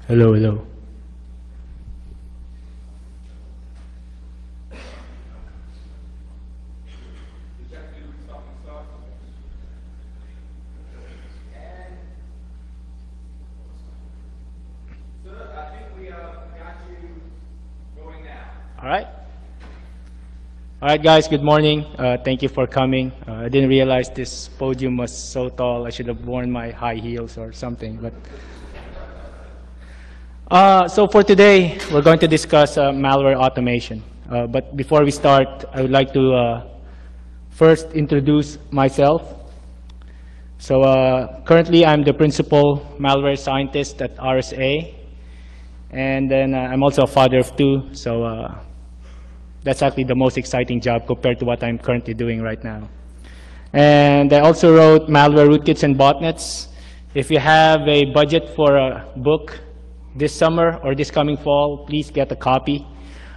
Hello, hello. All right. All right, guys, good morning. Thank you for coming. I didn't realize this podium was so tall. I should have worn my high heels or something. But so for today, we're going to discuss malware automation. But before we start, I would like to first introduce myself. So currently, I'm the principal malware scientist at RSA. And then I'm also a father of two. So that's actually the most exciting job compared to what I'm currently doing right now. And I also wrote Malware Rootkits and Botnets. If you have a budget for a book this summer or this coming fall, please get a copy.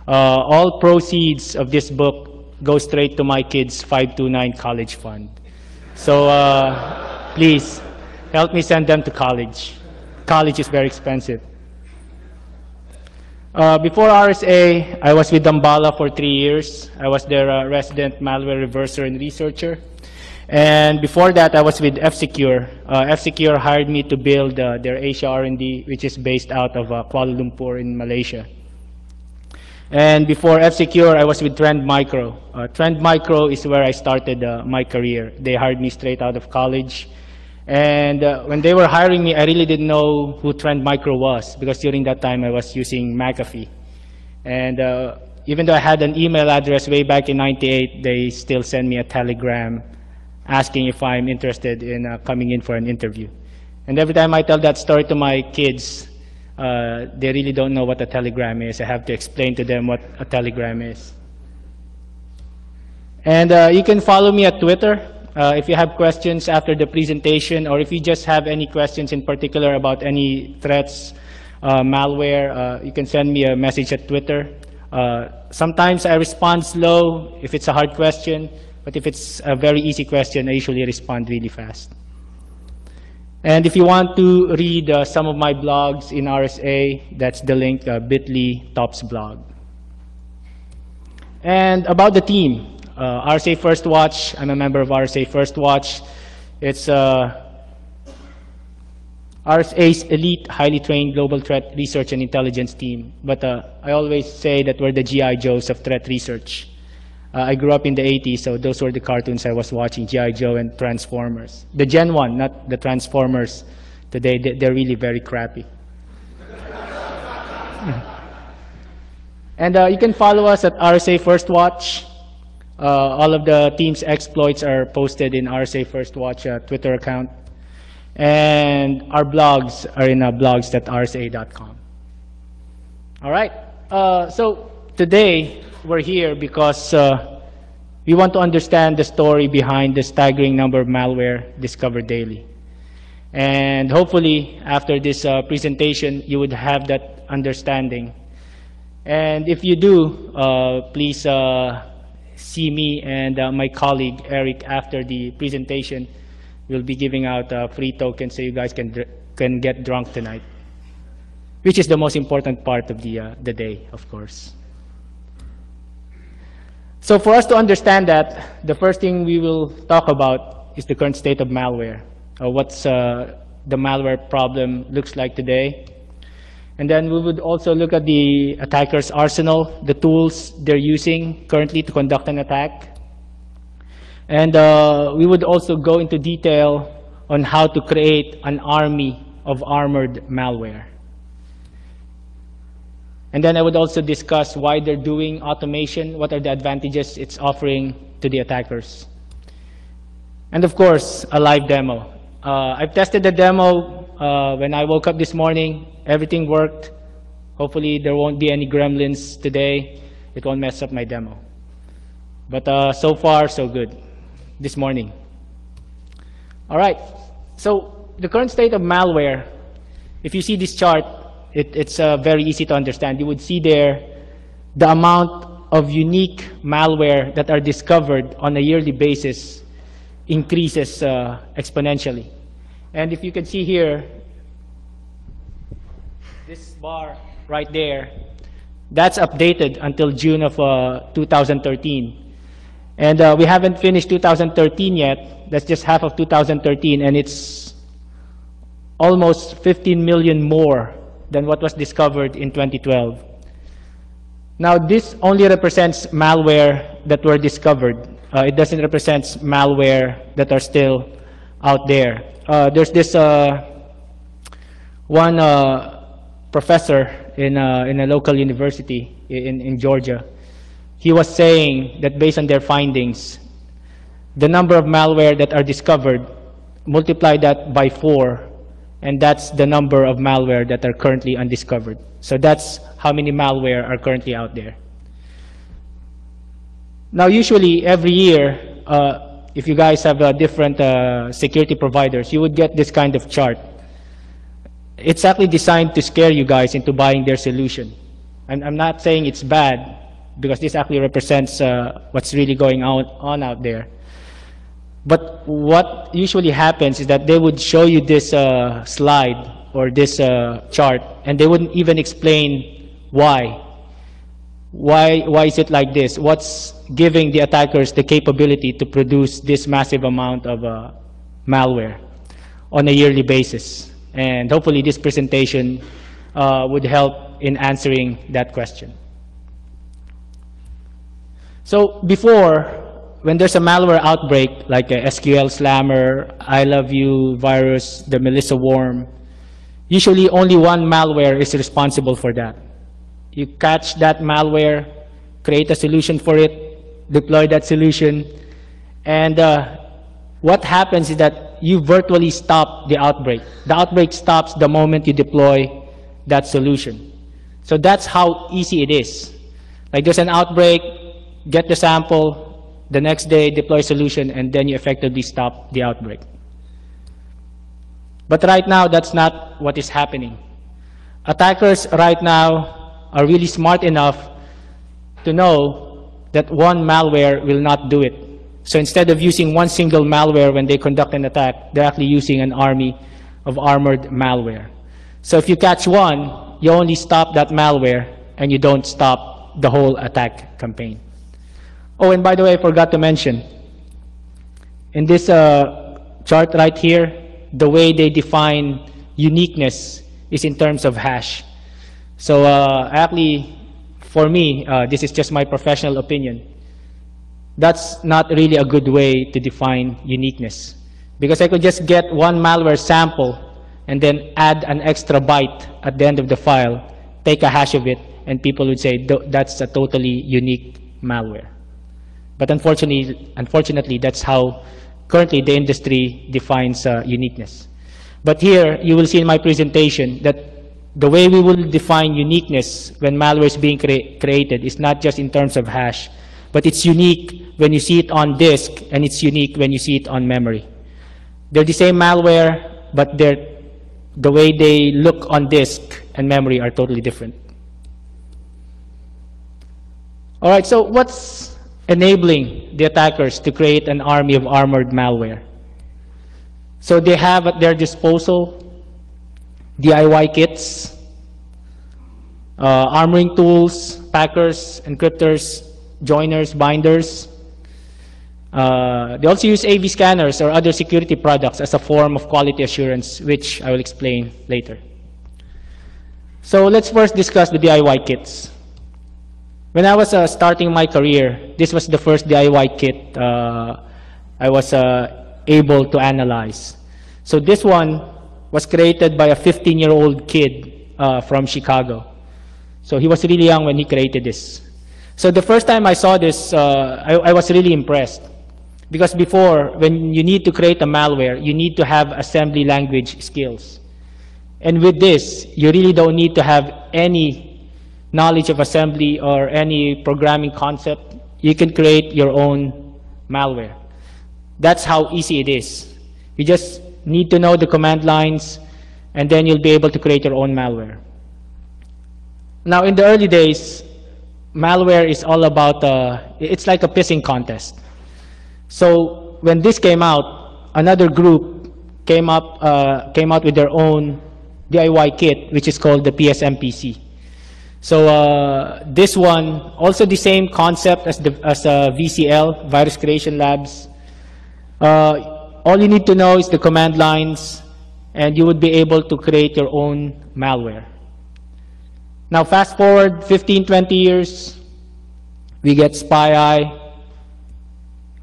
All proceeds of this book go straight to my kids' 529 college fund. So please help me send them to college. College is very expensive. Before RSA, I was with Dambala for 3 years. I was their resident malware reverser and researcher. And before that, I was with F-Secure. F-Secure hired me to build their Asia R&D, which is based out of Kuala Lumpur in Malaysia. And before F-Secure, I was with Trend Micro. Trend Micro is where I started my career. They hired me straight out of college. And when they were hiring me, I really didn't know who Trend Micro was, because during that time I was using McAfee. And even though I had an email address way back in '98, they still sent me a telegram asking if I'm interested in coming in for an interview. And every time I tell that story to my kids, they really don't know what a telegram is. I have to explain to them what a telegram is. And you can follow me at Twitter. If you have questions after the presentation, or if you just have any questions in particular about any threats, malware, you can send me a message at Twitter. Sometimes I respond slow if it's a hard question, but if it's a very easy question, I usually respond really fast. And if you want to read some of my blogs in RSA, that's the link, bit.ly tops blog. And about the team. RSA FIRSTWATCH, I'm a member of RSA FIRSTWATCH. It's RSA's elite, highly trained global threat research and intelligence team. But I always say that we're the G.I. Joes of threat research. I grew up in the '80s, so those were the cartoons I was watching, G.I. Joe and Transformers. The Gen 1, not the Transformers today, they're really very crappy. And you can follow us at RSA FIRSTWATCH. All of the team's exploits are posted in RSA FIRSTWATCH Twitter account. And our blogs are in blogs.rsa.com. All right. So today we're here because we want to understand the story behind the staggering number of malware discovered daily. And hopefully after this presentation, you would have that understanding. And if you do, please see me and my colleague Eric after the presentation. We'll be giving out free tokens so you guys can get drunk tonight, which is the most important part of the day, of course. So for us to understand that, the first thing we will talk about is the current state of malware. What's the malware problem looks like today. And then we would also look at the attacker's arsenal, the tools they're using currently to conduct an attack. And we would also go into detail on how to create an army of armored malware. And then I would also discuss why they're doing automation, what are the advantages it's offering to the attackers. And of course, a live demo. I've tested the demo when I woke up this morning. Everything worked. Hopefully there won't be any gremlins today. It won't mess up my demo. But so far, so good this morning. All right. So the current state of malware, if you see this chart, it's very easy to understand. You would see there the amount of unique malware that are discovered on a yearly basis increases exponentially. And if you can see here, this bar right there, that's updated until June of 2013. And we haven't finished 2013 yet. That's just half of 2013, and it's almost 15 million more than what was discovered in 2012. Now, this only represents malware that were discovered. It doesn't represent malware that are still out there. There's this one professor in a local university in Georgia. He was saying that based on their findings, the number of malware that are discovered, multiply that by 4, and that's the number of malware that are currently undiscovered. So that's how many malware are currently out there. Now, usually every year, if you guys have different security providers, you would get this kind of chart. It's actually designed to scare you guys into buying their solution. I'm not saying it's bad, because this actually represents what's really going on out there. But what usually happens is that they would show you this slide or this chart, and they wouldn't even explain why. Why is it like this? What's giving the attackers the capability to produce this massive amount of malware on a yearly basis? And hopefully this presentation would help in answering that question. So before, when there's a malware outbreak, like a SQL Slammer, I Love You virus, the Melissa worm, usually only one malware is responsible for that. You catch that malware, create a solution for it, deploy that solution, and what happens is that you virtually stop the outbreak. The outbreak stops the moment you deploy that solution. So that's how easy it is. Like there's an outbreak, get the sample, the next day deploy solution, and then you effectively stop the outbreak. But right now, that's not what is happening. Attackers right now are really smart enough to know that one malware will not do it. So instead of using one single malware when they conduct an attack, they're actually using an army of armored malware. So if you catch one, you only stop that malware, and you don't stop the whole attack campaign. Oh, and by the way, I forgot to mention, in this chart right here, the way they define uniqueness is in terms of hash. So actually, for me, this is just my professional opinion, that's not really a good way to define uniqueness. Because I could just get one malware sample and then add an extra byte at the end of the file, take a hash of it, and people would say that's a totally unique malware. But unfortunately, that's how currently the industry defines uniqueness. But here, you will see in my presentation that the way we will define uniqueness when malware is being created is not just in terms of hash, but it's unique when you see it on disk, and it's unique when you see it on memory. They're the same malware, but the way they look on disk and memory are totally different. All right, so what's enabling the attackers to create an army of armored malware? So they have at their disposal DIY kits, armoring tools, packers, encryptors, joiners, binders. They also use AV scanners or other security products as a form of quality assurance, which I will explain later. So let's first discuss the DIY kits. When I was starting my career, this was the first DIY kit I was able to analyze. So this one was created by a 15-year-old kid from Chicago. So he was really young when he created this. So the first time I saw this, I was really impressed. Because before, when you need to create a malware, you need to have assembly language skills. And with this, you really don't need to have any knowledge of assembly or any programming concept. You can create your own malware. That's how easy it is. You just need to know the command lines, and then you'll be able to create your own malware. Now, in the early days, malware is all about, it's like a pissing contest. So when this came out, another group came out with their own DIY kit, which is called the PSMPC. So this one, also the same concept as VCL, Virus Creation Labs. All you need to know is the command lines, and you would be able to create your own malware. Now fast forward 15, 20 years, we get SpyEye,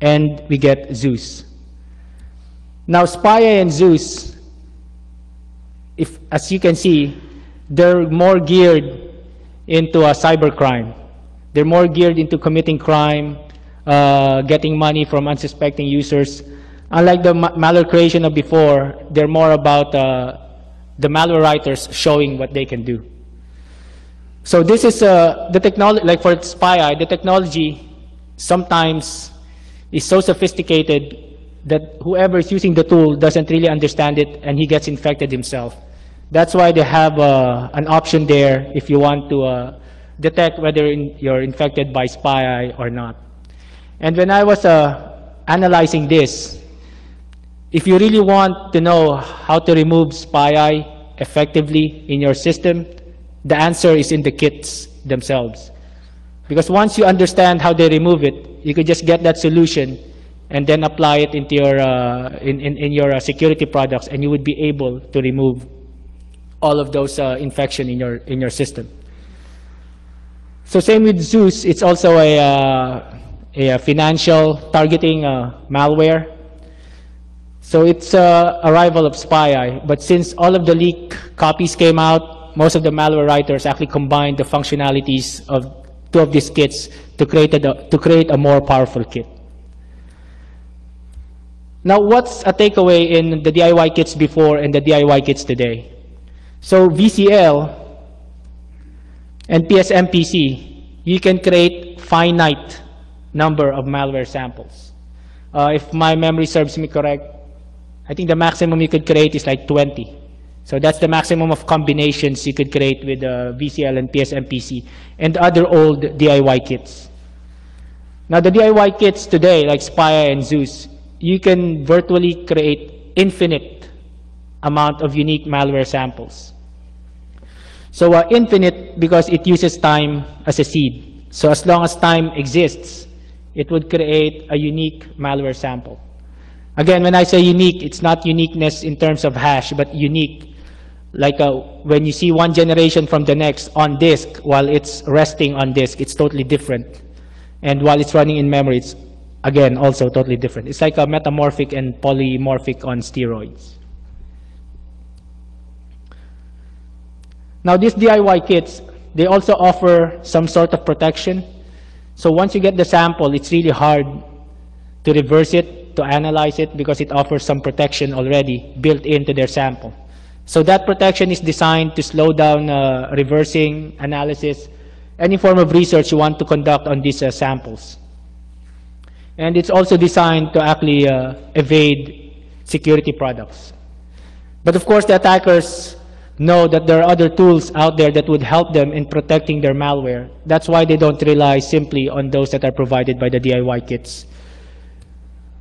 and we get Zeus. Now SpyEye and Zeus, as you can see, they're more geared into cybercrime. They're more geared into committing crime, getting money from unsuspecting users. Unlike the malware creation of before, they're more about the malware writers showing what they can do. So this is the technology, like for SpyEye, the technology sometimes is so sophisticated that whoever is using the tool doesn't really understand it and he gets infected himself. That's why they have an option there if you want to detect whether you're infected by SpyEye or not. And when I was analyzing this, if you really want to know how to remove SpyEye effectively in your system, the answer is in the kits themselves. Because once you understand how they remove it, you could just get that solution and then apply it into your, in your security products, and you would be able to remove all of those infection in your system. So same with Zeus, it's also a financial targeting malware. So it's a rival of SpyEye, but since all of the leak copies came out, most of the malware writers actually combined the functionalities of two of these kits to create a more powerful kit. Now, what's a takeaway in the DIY kits before and the DIY kits today? So VCL and PSMPC, you can create finite number of malware samples. If my memory serves me correct, I think the maximum you could create is like 20. So that's the maximum of combinations you could create with VCL and PSMPC and other old DIY kits. Now the DIY kits today, like SpyEye and Zeus, you can virtually create infinite amount of unique malware samples. So infinite because it uses time as a seed. So as long as time exists, it would create a unique malware sample. Again, when I say unique, it's not uniqueness in terms of hash, but unique. Like when you see one generation from the next on disk, while it's resting on disk, it's totally different. And while it's running in memory, it's, again, also totally different. It's like a metamorphic and polymorphic on steroids. Now, these DIY kits, they also offer some sort of protection. So once you get the sample, it's really hard to reverse it, to analyze it, because it offers some protection already built into their sample. So that protection is designed to slow down reversing, analysis, any form of research you want to conduct on these samples. And it's also designed to actually evade security products. But of course, the attackers know that there are other tools out there that would help them in protecting their malware. That's why they don't rely simply on those that are provided by the DIY kits.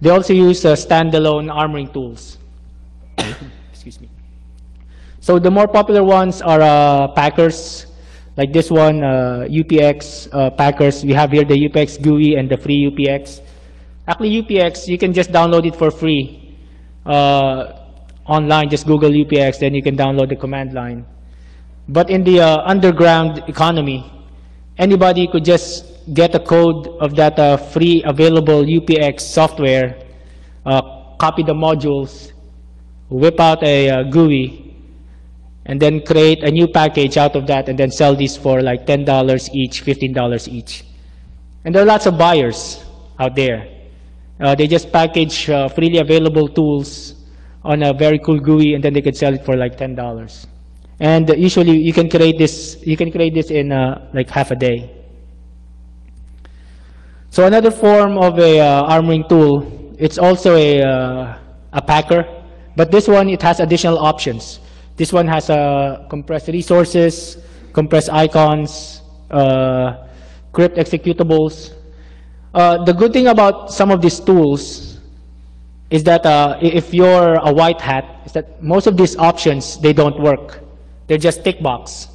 They also use standalone armoring tools. Excuse me. So the more popular ones are packers, like this one, UPX packers. We have here the UPX GUI and the free UPX. Actually, UPX, you can just download it for free online. Just Google UPX, then you can download the command line. But in the underground economy, anybody could just get a code of that free available UPX software, copy the modules, whip out a GUI, and then create a new package out of that, and then sell these for like $10 each, $15 each. And there are lots of buyers out there. They just package freely available tools on a very cool GUI, and then they could sell it for like $10. And usually you can create this. You can create this in like half a day. So another form of a armoring tool. It's also a packer, but this one, it has additional options. This one has compressed resources, compressed icons, crypt executables. The good thing about some of these tools is that if you're a white hat, is that most of these options, they don't work. They're just tick box.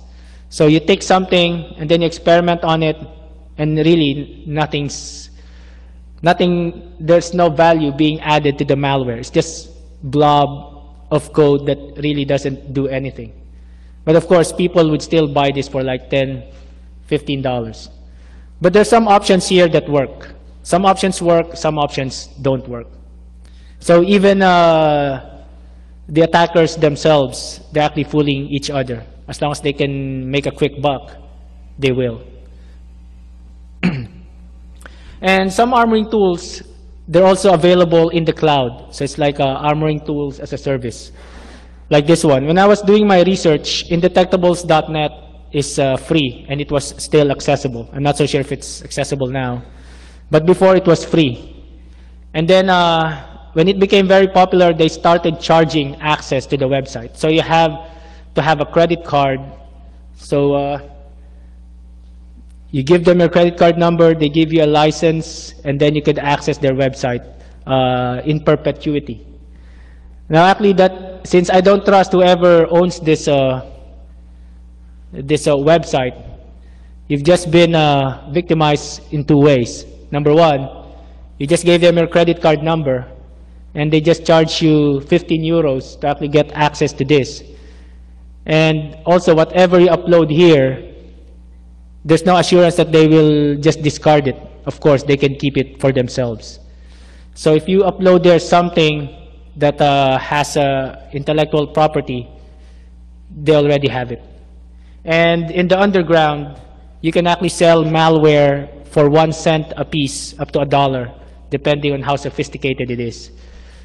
So you take something and then you experiment on it, and really there's no value being added to the malware. It's just blob of code that really doesn't do anything. But of course, people would still buy this for like $10, $15. But there's some options here that work. Some options work, some options don't work. So even the attackers themselves, they're actually fooling each other. As long as they can make a quick buck, they will. And some armoring tools, they're also available in the cloud. So it's like armoring tools as a service. Like this one. When I was doing my research, indetectables.net is free, and it was still accessible. I'm not so sure if it's accessible now. But before, it was free. And then when it became very popular, they started charging access to the website. So you have to have a credit card. So you give them your credit card number, they give you a license, and then you could access their website in perpetuity. Now, actually, since I don't trust whoever owns this website, you've just been victimized in two ways. Number one, you just gave them your credit card number, and they just charge you 15 euros to actually get access to this. And also, whatever you upload here, there's no assurance that they will just discard it. Of course, they can keep it for themselves. So if you upload there something that has intellectual property, they already have it. And in the underground, you can actually sell malware for 1 cent a piece, up to $1, depending on how sophisticated it is.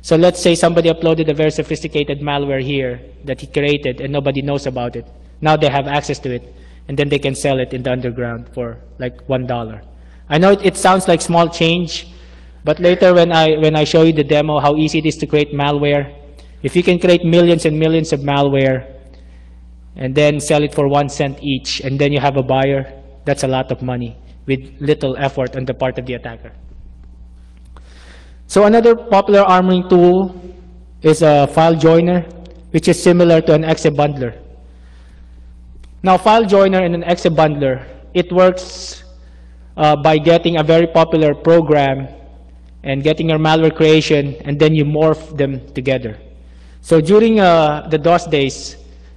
So let's say somebody uploaded a very sophisticated malware here that he created and nobody knows about it. Now they have access to it, and then they can sell it in the underground for like $1. I know it sounds like small change, but later when I show you the demo how easy it is to create malware, if you can create millions and millions of malware and then sell it for 1 cent each, and then you have a buyer, that's a lot of money with little effort on the part of the attacker. So another popular armoring tool is a file joiner, which is similar to an exe bundler. Now, file joiner and an exe bundler, it works by getting a very popular program and getting your malware creation, and then you morph them together. So during the DOS days,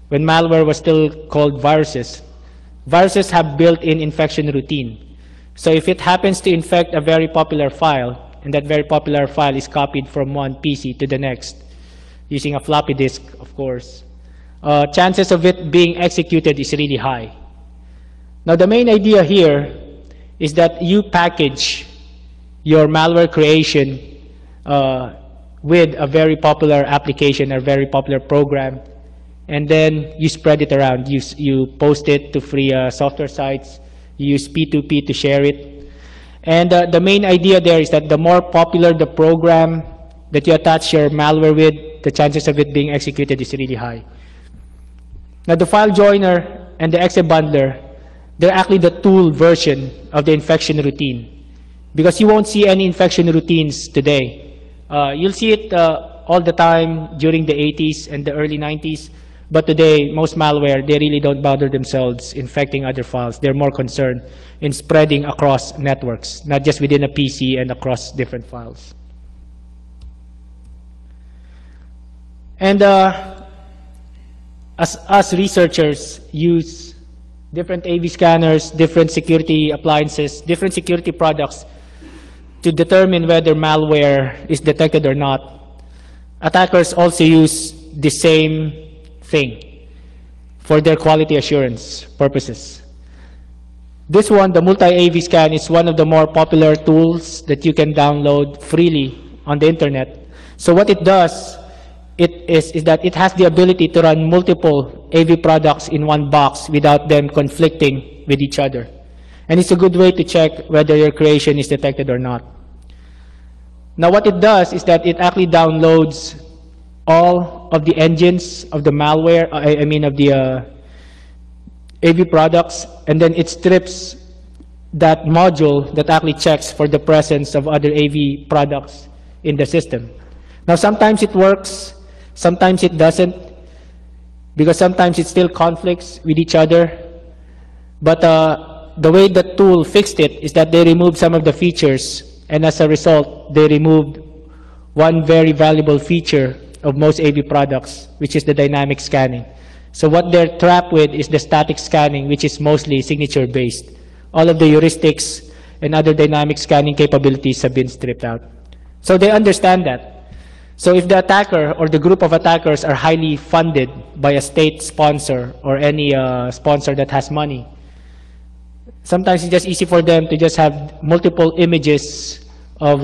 when malware was still called viruses, viruses have built-in infection routine. So if it happens to infect a very popular file, and that very popular file is copied from one PC to the next, using a floppy disk, of course, chances of it being executed is really high. Now, the main idea here is that you package your malware creation with a very popular application or very popular program, and then you spread it around. You post it to free software sites. You use P2P to share it. And the main idea there is that the more popular the program that you attach your malware with, the chances of it being executed is really high. Now, the file joiner and the exe bundler, they're actually the tool version of the infection routine, because you won't see any infection routines today. You'll see it all the time during the 80s and the early 90s, but today, most malware, they really don't bother themselves infecting other files. They're more concerned in spreading across networks, not just within a PC and across different files. And as us researchers use different AV scanners, different security appliances, different security products to determine whether malware is detected or not, attackers also use the same thing for their quality assurance purposes. This one, the multi-AV scan, is one of the more popular tools that you can download freely on the internet. So what it does is that it has the ability to run multiple AV products in one box without them conflicting with each other. And it's a good way to check whether your creation is detected or not. Now, what it does is that it actually downloads all of the engines of the malware, of the AV products, and then it strips that module that actually checks for the presence of other AV products in the system. Now, sometimes it works, sometimes it doesn't. because sometimes it still conflicts with each other. But the way the tool fixed it is that they removed some of the features, and as a result, they removed one very valuable feature of most AV products, which is the dynamic scanning. So what they're trapped with is the static scanning, which is mostly signature-based. All of the heuristics and other dynamic scanning capabilities have been stripped out. So they understand that. So if the attacker or the group of attackers are highly funded by a state sponsor or any sponsor that has money, sometimes it's just easy for them to just have multiple images of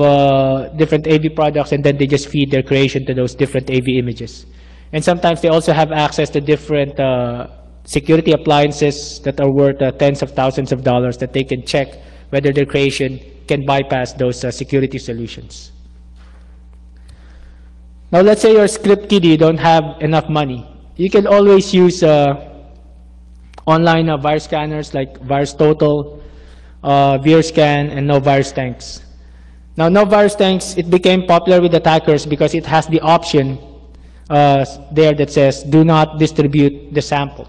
different AV products, and then they just feed their creation to those different AV images. And sometimes they also have access to different security appliances that are worth tens of thousands of dollars that they can check whether their creation can bypass those security solutions. Now let's say you're a script kiddie, you don't have enough money. You can always use online virus scanners like VirusTotal, VirScan, and NoVirusTanks. Now NoVirusTanks, it became popular with attackers because it has the option there that says, do not distribute the sample.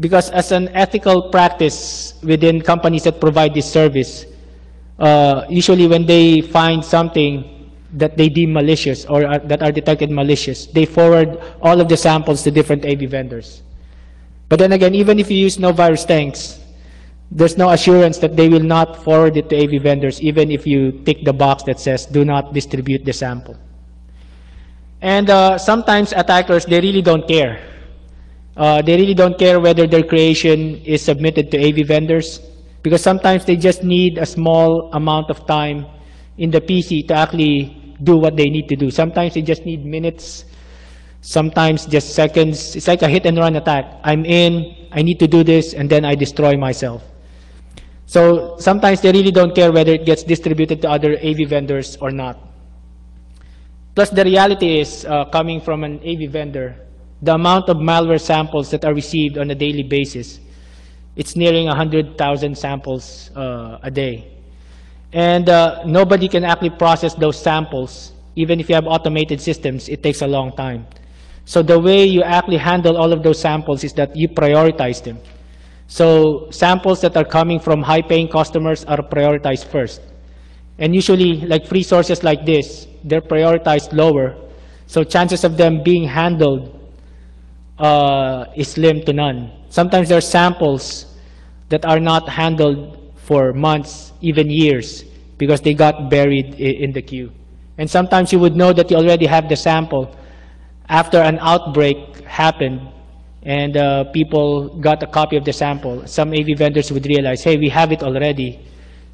Because as an ethical practice within companies that provide this service, usually when they find something that they deem malicious or that are detected malicious, they forward all of the samples to different AV vendors. But then again, even if you use NoVirusTanks, there's no assurance that they will not forward it to AV vendors, even if you tick the box that says, do not distribute the sample. And sometimes attackers, they really don't care. They really don't care whether their creation is submitted to AV vendors, because sometimes they just need a small amount of time in the PC to actually do what they need to do. Sometimes they just need minutes, sometimes just seconds. It's like a hit and run attack. I'm in, I need to do this, and then I destroy myself. So sometimes they really don't care whether it gets distributed to other AV vendors or not. Plus the reality is, coming from an AV vendor, the amount of malware samples that are received on a daily basis, it's nearing 100,000 samples a day. And nobody can actually process those samples. Even if you have automated systems, it takes a long time. So the way you actually handle all of those samples is that you prioritize them. So samples that are coming from high-paying customers are prioritized first. And usually, like free sources like this, they're prioritized lower. So chances of them being handled is slim to none. Sometimes there are samples that are not handled for months, even years, because they got buried in the queue. And sometimes you would know that you already have the sample after an outbreak happened and people got a copy of the sample. Some AV vendors would realize, hey, we have it already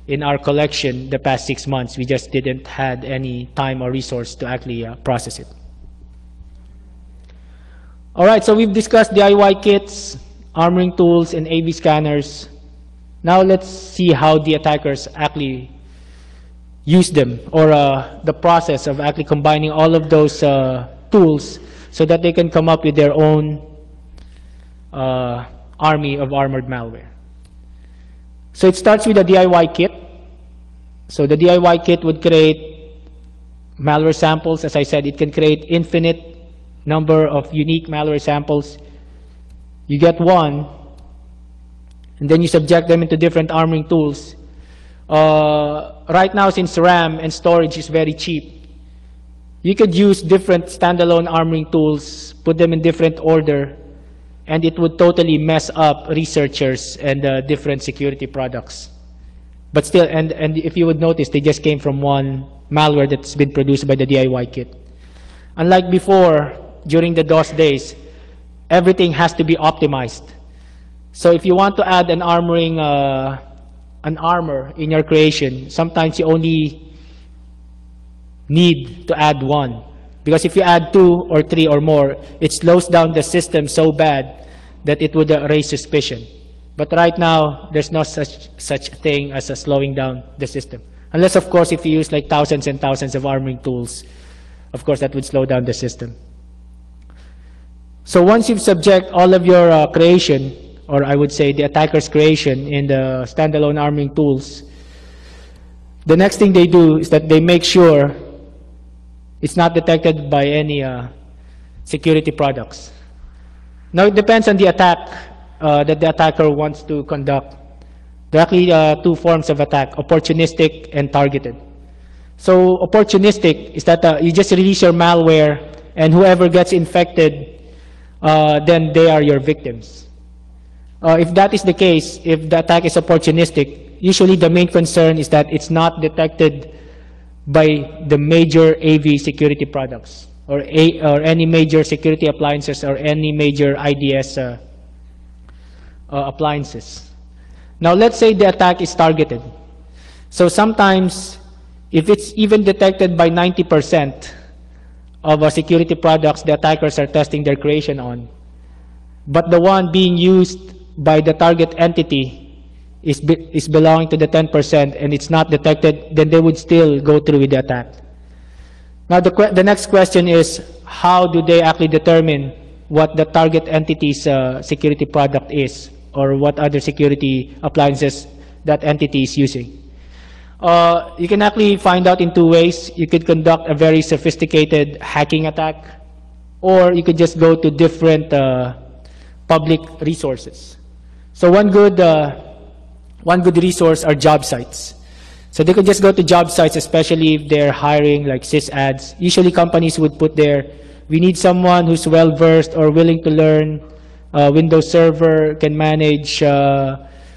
in our collection the past 6 months. We just didn't have any time or resource to actually process it. All right, so we've discussed DIY kits, armoring tools, and AV scanners. Now let's see how the attackers actually use them, or the process of actually combining all of those tools so that they can come up with their own army of armored malware. So it starts with a DIY kit. So the DIY kit would create malware samples. As I said, it can create infinite number of unique malware samples. You get one, and then you subject them into different armoring tools. Right now, since RAM and storage is very cheap, you could use different standalone armoring tools, put them in different order, and it would totally mess up researchers and different security products. But still, and if you would notice, they just came from one malware that's been produced by the DIY kit. Unlike before, during the DOS days, everything has to be optimized. So if you want to add an armoring, an armor in your creation, sometimes you only need to add one. Because if you add 2 or 3 or more, it slows down the system so bad that it would raise suspicion. But right now, there's no such thing as slowing down the system. Unless, of course, if you use like thousands and thousands of armoring tools, of course, that would slow down the system. So once you've subject all of your creation, or I would say the attacker's creation in the standalone armoring tools, the next thing they do is that they make sure it's not detected by any security products. Now, it depends on the attack that the attacker wants to conduct. There are actually two forms of attack, opportunistic and targeted. So opportunistic is that you just release your malware, and whoever gets infected, then they are your victims. If that is the case, if the attack is opportunistic, usually the main concern is that it's not detected by the major AV security products or any major security appliances or any major IDS appliances. Now, let's say the attack is targeted. So sometimes, if it's even detected by 90% of security products the attackers are testing their creation on, but the one being used by the target entity is belonging to the 10% and it's not detected, then they would still go through with the attack. Now, the next question is, how do they actually determine what the target entity's security product is, or what other security appliances that entity is using? You can actually find out in two ways. You could conduct a very sophisticated hacking attack, or you could just go to different public resources. So one good resource are job sites. So they could just go to job sites, especially if they're hiring like sysads. Usually companies would put there, we need someone who's well-versed or willing to learn Windows Server, can manage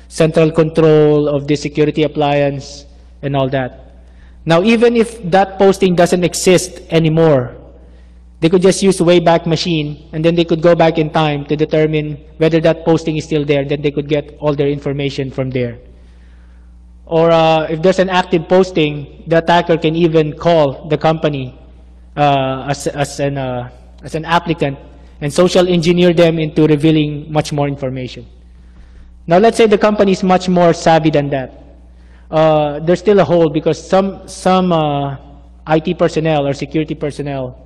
central control of the security appliance, and all that. Now, even if that posting doesn't exist anymore, they could just use Wayback Machine, and then they could go back in time to determine whether that posting is still there. Then they could get all their information from there. Or if there's an active posting, the attacker can even call the company as an applicant and social engineer them into revealing much more information. Now, let's say the company is much more savvy than that. There's still a hole because some IT personnel or security personnel,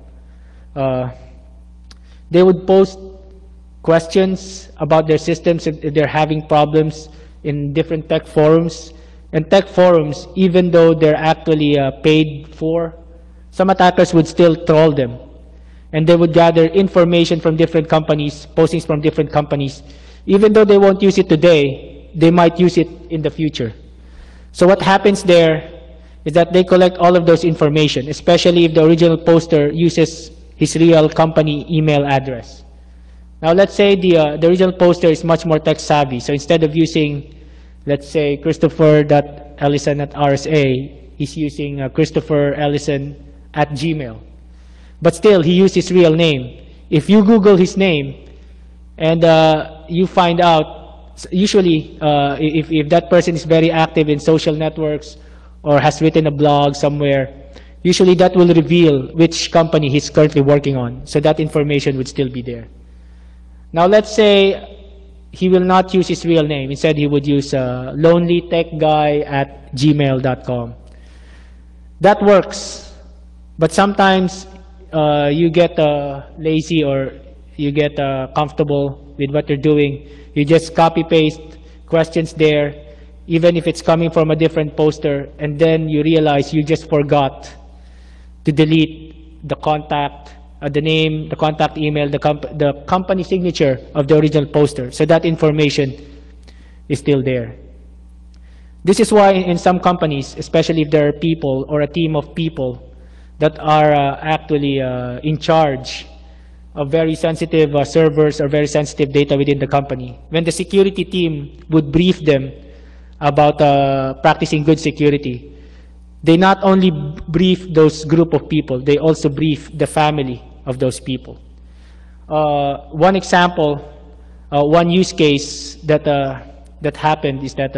they would post questions about their systems if they're having problems in different tech forums. And tech forums, even though they're actually paid for, some attackers would still troll them. And they would gather information from different companies, postings from different companies. Even though they won't use it today, they might use it in the future. So what happens there is that they collect all of those information, especially if the original poster uses his real company email address. Now, let's say the original poster is much more tech savvy. So instead of using, let's say, Christopher.Elisan@RSA, he's using Christopher Elisan @Gmail. But still, he used his real name. If you Google his name and you find out, usually, if that person is very active in social networks or has written a blog somewhere, usually that will reveal which company he's currently working on. So that information would still be there. Now, let's say he will not use his real name. Instead, he would use lonelytechguy@gmail.com. That works. But sometimes you get lazy or you get comfortable with what you're doing. You just copy-paste questions there, even if it's coming from a different poster, and then you realize you just forgot to delete the contact, the name, the contact email, the company signature of the original poster. So that information is still there. This is why in some companies, especially if there are people or a team of people that are actually in charge of very sensitive servers or very sensitive data within the company, when the security team would brief them about practicing good security, they not only brief those group of people, they also brief the family of those people. One example, one use case that happened is that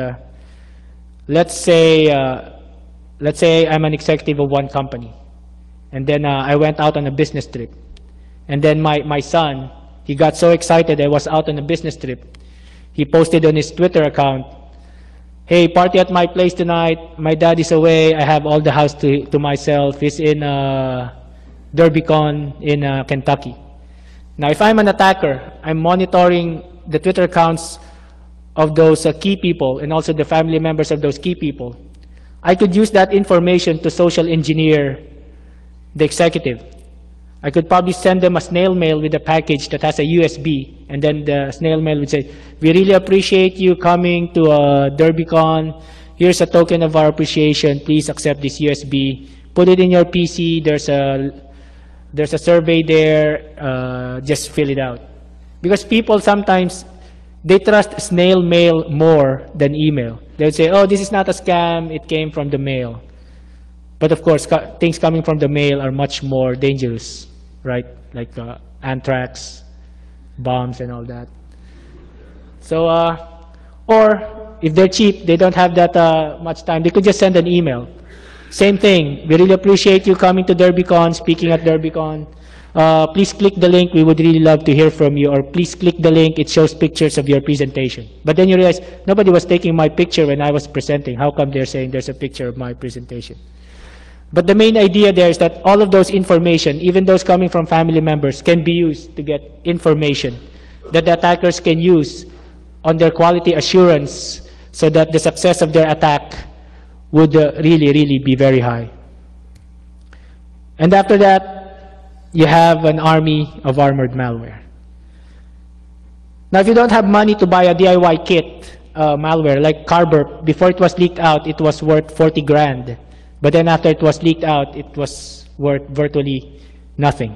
let's say I'm an executive of one company, and then I went out on a business trip. And then my son, he got so excited I was out on a business trip. He posted on his Twitter account, hey, party at my place tonight. My dad is away. I have all the house to myself. He's in DerbyCon in Kentucky. Now, if I'm an attacker, I'm monitoring the Twitter accounts of those key people and also the family members of those key people. I could use that information to social engineer the executive. I could probably send them a snail mail with a package that has a USB, and then the snail mail would say, we really appreciate you coming to DerbyCon. Here's a token of our appreciation. Please accept this USB. Put it in your PC. There's a survey there. Just fill it out. Because people sometimes, they trust snail mail more than email. They'll say, oh, this is not a scam. It came from the mail. But of course, things coming from the mail are much more dangerous, right? Like anthrax, bombs, and all that. So, or if they're cheap, they don't have that much time, they could just send an email. Same thing, we really appreciate you coming to DerbyCon, speaking at DerbyCon. Please click the link, we would really love to hear from you. Or please click the link, it shows pictures of your presentation. But then you realize, nobody was taking my picture when I was presenting. How come they're saying there's a picture of my presentation? But the main idea there is that all of those information, even those coming from family members, can be used to get information that the attackers can use on their quality assurance so that the success of their attack would really be very high. And after that, you have an army of armored malware. Now, if you don't have money to buy a DIY kit malware, like Carburp, before it was leaked out, it was worth 40 grand. But then after it was leaked out, it was worth virtually nothing.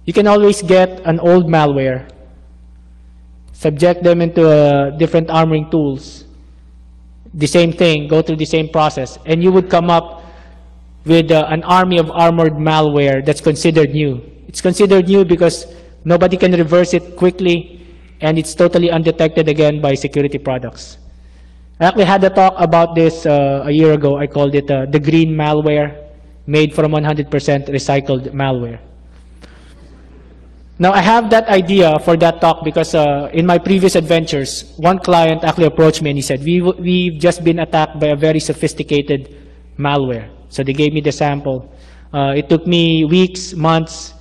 You can always get an old malware, subject them into different armoring tools, the same thing, go through the same process, and you would come up with an army of armored malware that's considered new. It's considered new because nobody can reverse it quickly, and it's totally undetected again by security products. I actually had a talk about this a year ago. I called it the green malware, made from 100% recycled malware. Now, I have that idea for that talk because in my previous adventures, one client actually approached me and he said, we've just been attacked by a very sophisticated malware. So they gave me the sample. It took me weeks, months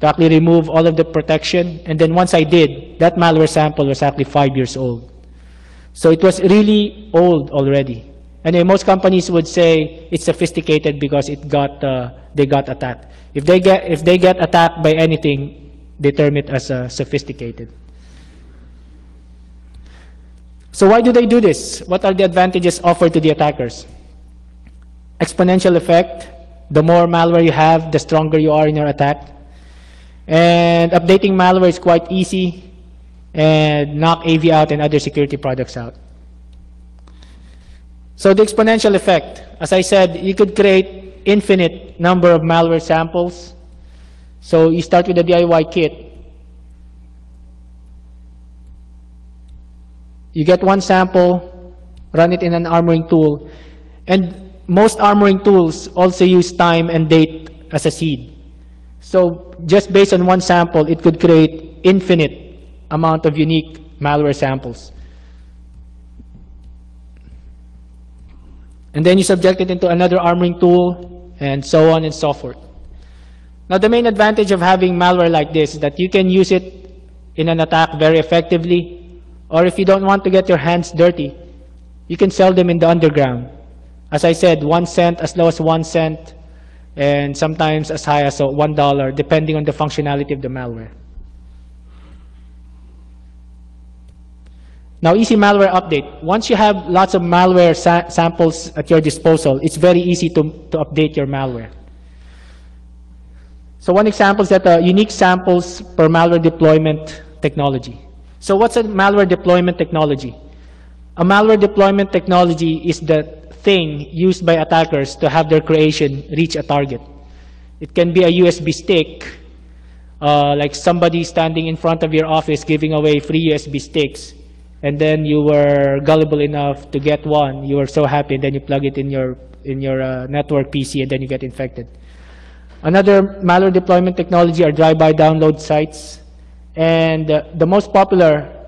to actually remove all of the protection. And then once I did, that malware sample was actually 5 years old. So it was really old already. And most companies would say it's sophisticated because they got attacked. If they get attacked by anything, they term it as sophisticated. So why do they do this? What are the advantages offered to the attackers? Exponential effect. The more malware you have, the stronger you are in your attack. And updating malware is quite easy, and knock AV out and other security products out. So the exponential effect, as I said, you could create infinite number of malware samples. So you start with a DIY kit. You get one sample, run it in an armoring tool, and most armoring tools also use time and date as a seed. So just based on one sample, it could create infinite amount of unique malware samples. And then you subject it into another armoring tool, and so on and so forth. Now, the main advantage of having malware like this is that you can use it in an attack very effectively, or if you don't want to get your hands dirty, you can sell them in the underground. As I said, 1 cent, as low as 1 cent, and sometimes as high as $1, depending on the functionality of the malware. Now, easy malware update. Once you have lots of malware samples at your disposal, it's very easy to update your malware. So one example is that unique samples per malware deployment technology. So what's a malware deployment technology? A malware deployment technology is the thing used by attackers to have their creation reach a target. It can be a USB stick, like somebody standing in front of your office giving away free USB sticks, and then you were gullible enough to get one. You were so happy, and then you plug it in your network PC, and then you get infected. Another malware deployment technology are drive-by download sites, and the most popular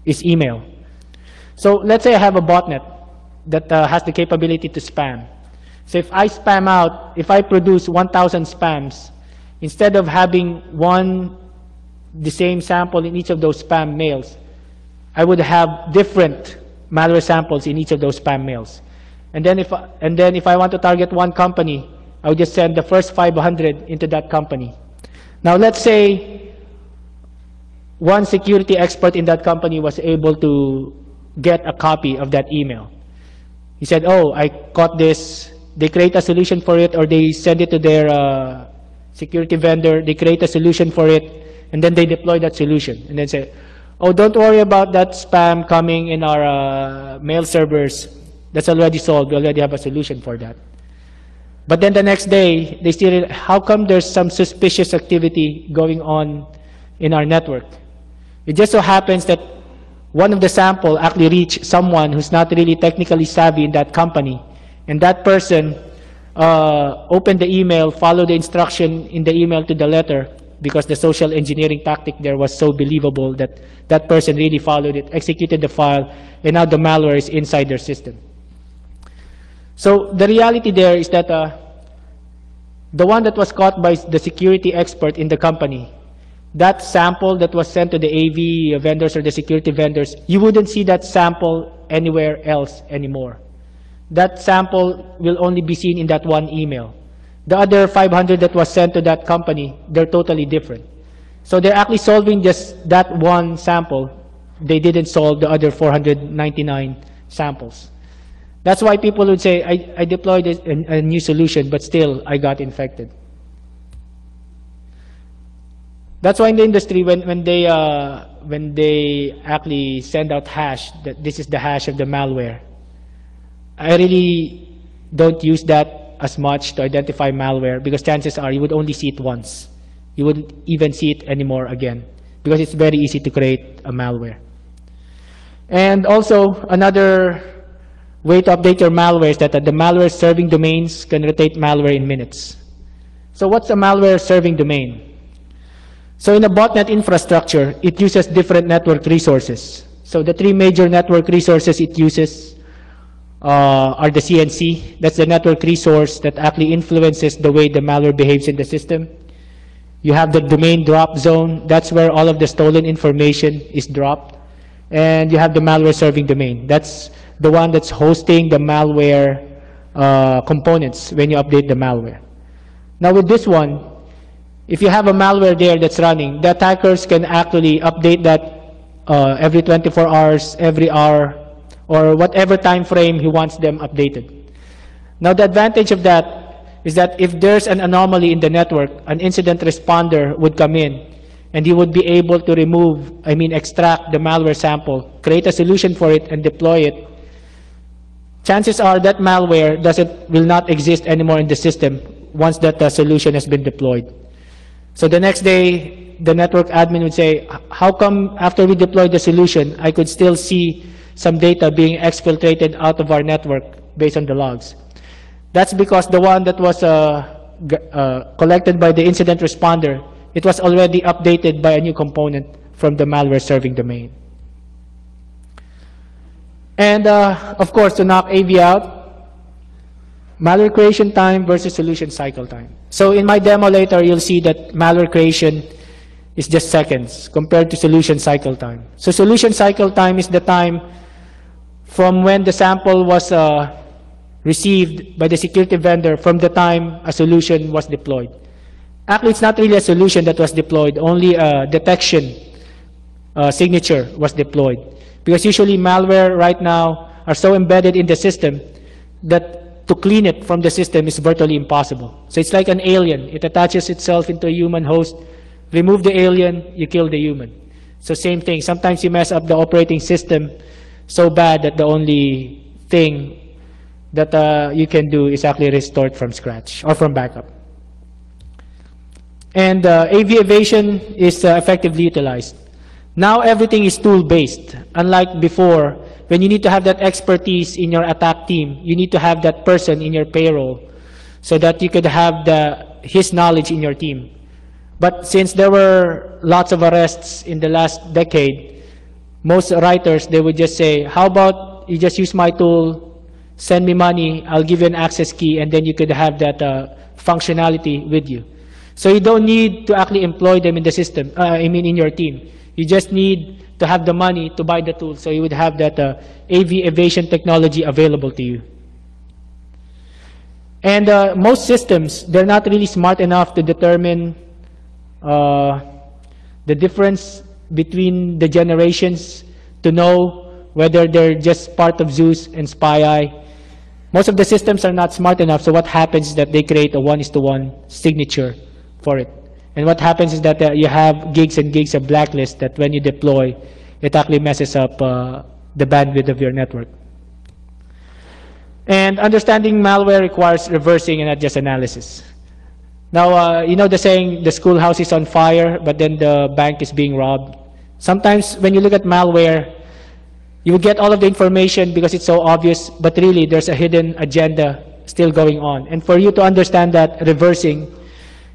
is email. So let's say I have a botnet that has the capability to spam. So if I spam out, if I produce 1,000 spams, instead of having the same sample in each of those spam mails, I would have different malware samples in each of those spam mails. And then if I want to target one company, I would just send the first 500 into that company. Now let's say one security expert in that company was able to get a copy of that email. He said, oh, I caught this. They create a solution for it, or they send it to their security vendor. They create a solution for it, and then they deploy that solution. And then say, oh, don't worry about that spam coming in our mail servers. That's already solved. We already have a solution for that. But then the next day, they still, how come there's some suspicious activity going on in our network? It just so happens that one of the sample actually reached someone who's not really technically savvy in that company. And that person opened the email, followed the instruction in the email to the letter, because the social engineering tactic there was so believable that that person really followed it, executed the file, and now the malware is inside their system. So the reality there is that the one that was caught by the security expert in the company, that sample that was sent to the AV vendors or the security vendors, you wouldn't see that sample anywhere else anymore. That sample will only be seen in that one email. The other 500 that was sent to that company, they're totally different. So they're actually solving just that one sample. They didn't solve the other 499 samples. That's why people would say, I deployed a new solution, but still I got infected. That's why in the industry, when they actually send out hash, that this is the hash of the malware, I really don't use that as much to identify malware, because chances are you would only see it once. You wouldn't even see it anymore again, because it's very easy to create a malware. And also, another way to update your malware is that the malware serving domains can rotate malware in minutes. So what's a malware serving domain? So in a botnet infrastructure, it uses different network resources. So the three major network resources it uses are the CNC. That's the network resource that actually influences the way the malware behaves in the system. You have the domain drop zone. That's where all of the stolen information is dropped. And you have the malware serving domain. That's the one that's hosting the malware components when you update the malware. Now with this one, if you have a malware there that's running, the attackers can actually update that every 24 hours, every hour, or whatever time frame he wants them updated. Now the advantage of that is that if there's an anomaly in the network, an incident responder would come in and he would be able to extract the malware sample, create a solution for it, and deploy it. Chances are that malware will not exist anymore in the system once that solution has been deployed. So the next day, the network admin would say, how come after we deployed the solution, I could still see some data being exfiltrated out of our network based on the logs? That's because the one that was collected by the incident responder, it was already updated by a new component from the malware serving domain. And of course, to knock AV out, malware creation time versus solution cycle time. So in my demo later, you'll see that malware creation is just seconds compared to solution cycle time. So solution cycle time is the time from when the sample was received by the security vendor from the time a solution was deployed. Actually, it's not really a solution that was deployed, only a detection signature was deployed. Because usually malware right now are so embedded in the system that to clean it from the system is virtually impossible. So it's like an alien. It attaches itself into a human host. Remove the alien, you kill the human. So same thing. Sometimes you mess up the operating system so bad that the only thing that you can do is actually restore it from scratch or from backup. And AV evasion is effectively utilized. Now everything is tool-based. Unlike before, when you need to have that expertise in your attack team, you need to have that person in your payroll so that you could have his knowledge in your team. But since there were lots of arrests in the last decade, most writers, they would just say, how about you just use my tool, send me money, I'll give you an access key, and then you could have that functionality with you. So you don't need to actually employ them in the system, in your team. You just need to have the money to buy the tool, so you would have that AV evasion technology available to you. And most systems, they're not really smart enough to determine the difference between the generations to know whether they're just part of Zeus and SpyEye. Most of the systems are not smart enough, so what happens is that they create a 1:1 signature for it. And what happens is that you have gigs and gigs of blacklist that when you deploy, it actually messes up the bandwidth of your network. And understanding malware requires reversing and not just analysis. Now, you know the saying, the schoolhouse is on fire, but then the bank is being robbed. Sometimes when you look at malware, you will get all of the information because it's so obvious, but really there's a hidden agenda still going on. And for you to understand that, reversing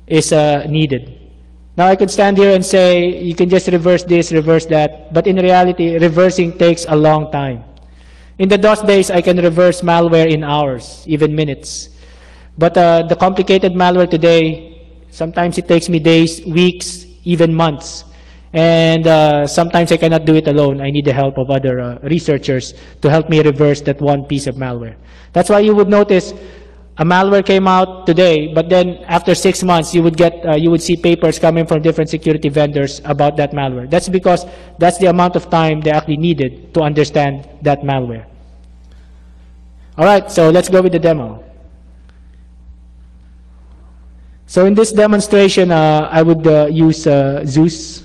is needed. Now I could stand here and say, you can just reverse this, reverse that, but in reality, reversing takes a long time. In the DOS days, I can reverse malware in hours, even minutes. But the complicated malware today, sometimes it takes me days, weeks, even months. And sometimes I cannot do it alone. I need the help of other researchers to help me reverse that one piece of malware. That's why you would notice a malware came out today, but then after 6 months, you would see papers coming from different security vendors about that malware. That's because that's the amount of time they actually needed to understand that malware. All right, so let's go with the demo. So in this demonstration, I would use Zeus.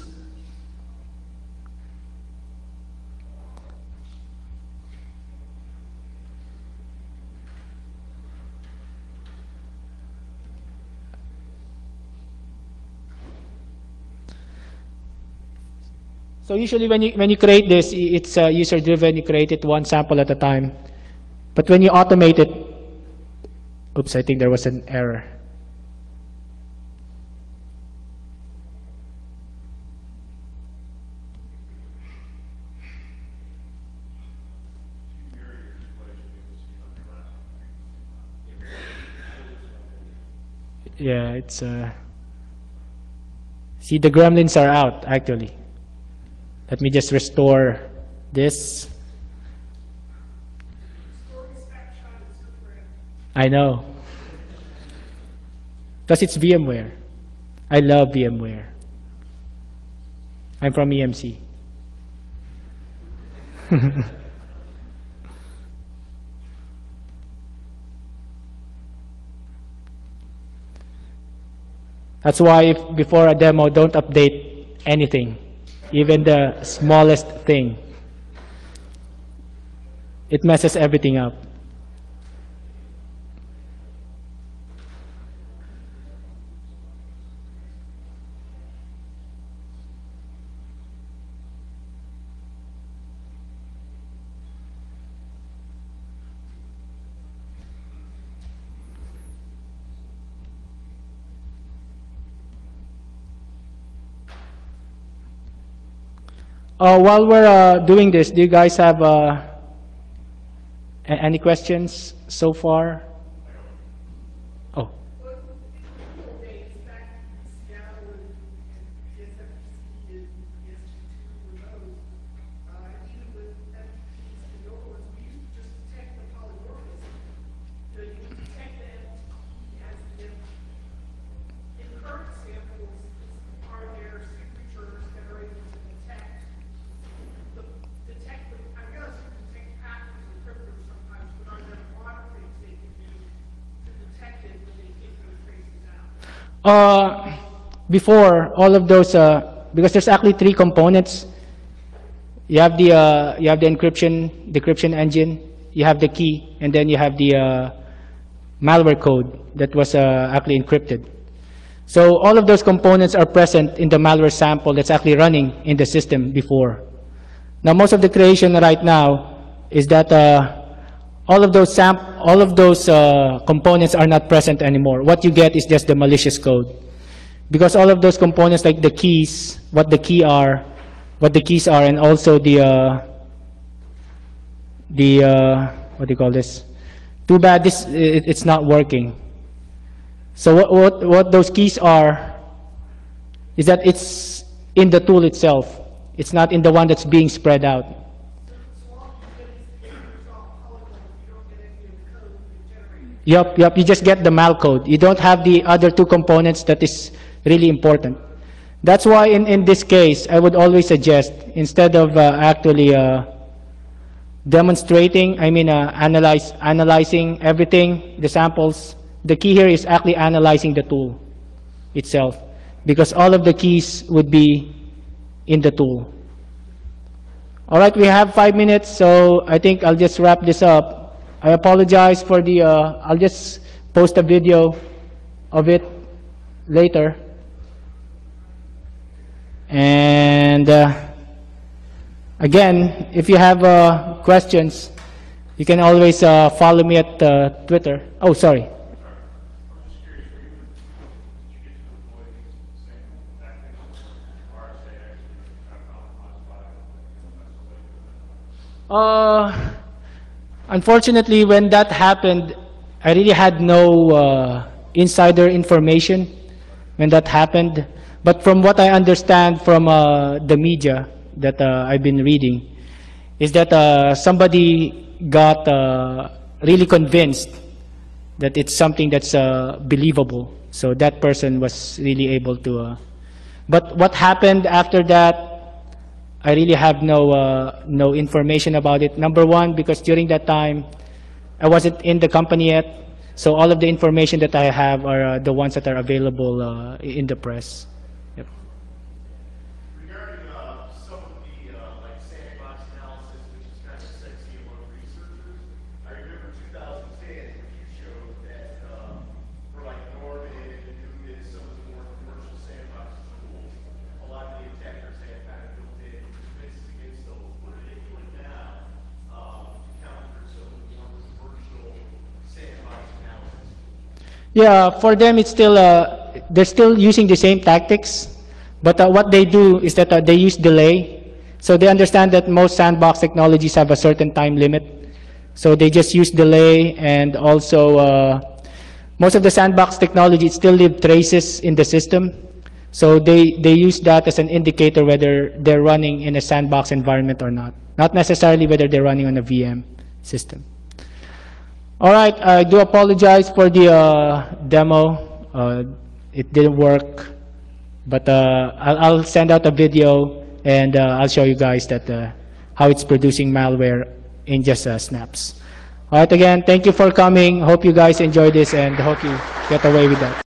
So usually when you create this, it's user-driven. You create it one sample at a time. But when you automate it, oops, I think there was an error. Yeah, it's see, the gremlins are out actually. Let me just restore this. I know. Because it's VMware. I love VMware. I'm from EMC. That's why before a demo, don't update anything, even the smallest thing. It messes everything up. While we're doing this, do you guys have any questions so far? Oh. Before all of those, because there's actually 3 components. You have the encryption engine, you have the key, and then you have the malware code that was actually encrypted. So all of those components are present in the malware sample that's actually running in the system before. Now most of the creation right now is that all of those components are not present anymore. What you get is just the malicious code. Because all of those components, like the keys, what the keys are, and also the what do you call this? Too bad it's not working. So what those keys are is that it's in the tool itself. It's not in the one that's being spread out. Yep, you just get the mal code. You don't have the other 2 components that is really important. That's why in this case, I would always suggest, instead of actually demonstrating, analyzing everything, the samples, the key here is actually analyzing the tool itself, because all of the keys would be in the tool. All right, we have 5 minutes, so I think I'll just wrap this up. I apologize for the, I'll just post a video of it later. And again, if you have questions, you can always follow me at Twitter. Oh, sorry. Unfortunately, when that happened, I really had no insider information when that happened. But from what I understand from the media that I've been reading, is that somebody got really convinced that it's something that's believable. So that person was really able to. But what happened after that, I really have no information about it. Number one, because during that time, I wasn't in the company yet. So all of the information that I have are the ones that are available in the press. Yep. Regarding some of the like sandbox analysis, which is kind of sexy among researchers, I remember 2010 when you showed that for like Norman and Newman, some of the more commercial sandbox tools, a lot of the attackers had kind of built in defenses against those. What are they doing now to counter some of the more commercial sandbox analysis? Yeah, for them it's still they're still using the same tactics, but what they do is that they use delay. So they understand that most sandbox technologies have a certain time limit, so they just use delay, and also most of the sandbox technologies still leave traces in the system. So they use that as an indicator whether they're running in a sandbox environment or not necessarily whether they're running on a VM system. All right, I do apologize for the demo. It didn't work, but I'll send out a video and I'll show you guys that how it's producing malware in just snaps. All right, again, thank you for coming. Hope you guys enjoy this and hope you get away with that.